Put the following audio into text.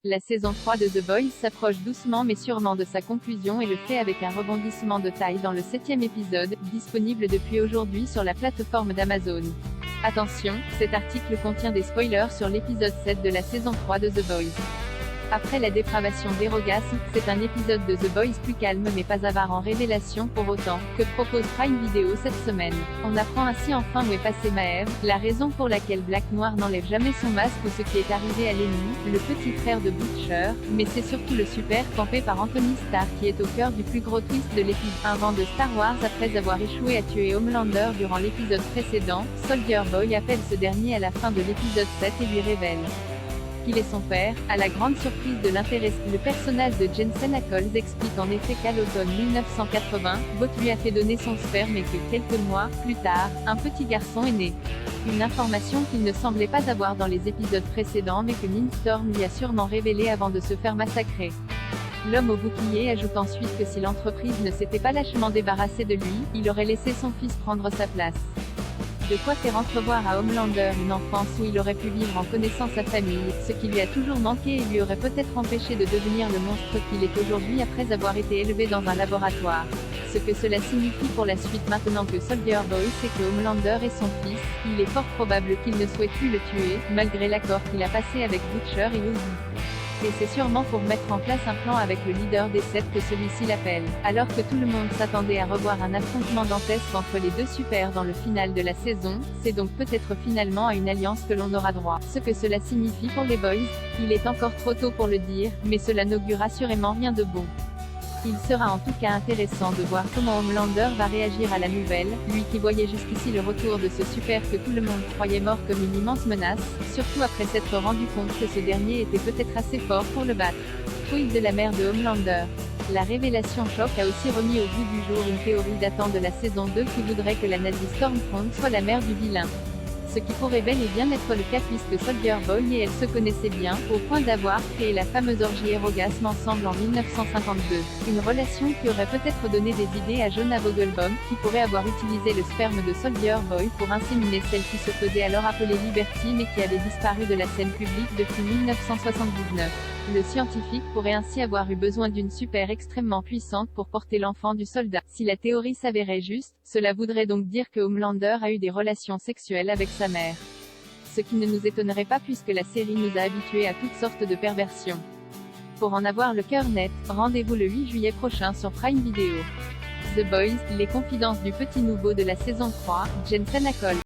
La saison 3 de The Boys s'approche doucement mais sûrement de sa conclusion et le fait avec un rebondissement de taille dans le 7e épisode, disponible depuis aujourd'hui sur la plateforme d'Amazon. Attention, cet article contient des spoilers sur l'épisode 7 de la saison 3 de The Boys. Après la dépravation d'Erogasme, c'est un épisode de The Boys plus calme mais pas avare en révélations pour autant, que propose Prime Video cette semaine. On apprend ainsi enfin où est passé Maeve, la raison pour laquelle Black Noir n'enlève jamais son masque ou ce qui est arrivé à Lenny, le petit frère de Butcher, mais c'est surtout le super campé par Anthony Starr qui est au cœur du plus gros twist de l'épisode 1 de Star Wars après avoir échoué à tuer Homelander durant l'épisode précédent. Soldier Boy appelle ce dernier à la fin de l'épisode 7 et lui révèle qu'il est son père. À la grande surprise de l'intéressé, le personnage de Jensen Ackles explique en effet qu'à l'automne 1980, Bot lui a fait donner son sperme et que, quelques mois plus tard, un petit garçon est né. Une information qu'il ne semblait pas avoir dans les épisodes précédents mais que Mindstorm lui a sûrement révélé avant de se faire massacrer. L'homme au bouclier ajoute ensuite que si l'entreprise ne s'était pas lâchement débarrassée de lui, il aurait laissé son fils prendre sa place. De quoi faire entrevoir à Homelander une enfance où il aurait pu vivre en connaissant sa famille, ce qui lui a toujours manqué et lui aurait peut-être empêché de devenir le monstre qu'il est aujourd'hui après avoir été élevé dans un laboratoire. Ce que cela signifie pour la suite maintenant que Soldier Boy sait que Homelander est son fils, il est fort probable qu'il ne souhaite plus le tuer, malgré l'accord qu'il a passé avec Butcher et Ozzy. Et c'est sûrement pour mettre en place un plan avec le leader des 7 que celui-ci l'appelle. Alors que tout le monde s'attendait à revoir un affrontement dantesque entre les deux super dans le final de la saison, c'est donc peut-être finalement à une alliance que l'on aura droit. Ce que cela signifie pour les Boys, il est encore trop tôt pour le dire, mais cela n'augure assurément rien de bon. Il sera en tout cas intéressant de voir comment Homelander va réagir à la nouvelle, lui qui voyait jusqu'ici le retour de ce super que tout le monde croyait mort comme une immense menace, surtout après s'être rendu compte que ce dernier était peut-être assez fort pour le battre. Tweet de la mère de Homelander. La révélation choc a aussi remis au goût du jour une théorie datant de la saison 2 qui voudrait que la nazie Stormfront soit la mère du vilain. Ce qui pourrait bel et bien être le cas puisque Soldier Boy et elle se connaissaient bien, au point d'avoir créé la fameuse orgie Erogasme ensemble en 1952. Une relation qui aurait peut-être donné des idées à Jonah Vogelbaum, qui pourrait avoir utilisé le sperme de Soldier Boy pour inséminer celle qui se faisait alors appeler Liberty mais qui avait disparu de la scène publique depuis 1979. Le scientifique pourrait ainsi avoir eu besoin d'une super extrêmement puissante pour porter l'enfant du soldat. Si la théorie s'avérait juste, cela voudrait donc dire que Homelander a eu des relations sexuelles avec sa mère. Ce qui ne nous étonnerait pas puisque la série nous a habitués à toutes sortes de perversions. Pour en avoir le cœur net, rendez-vous le 8 juillet prochain sur Prime Video. The Boys, les confidences du petit nouveau de la saison 3, Jensen Ackles.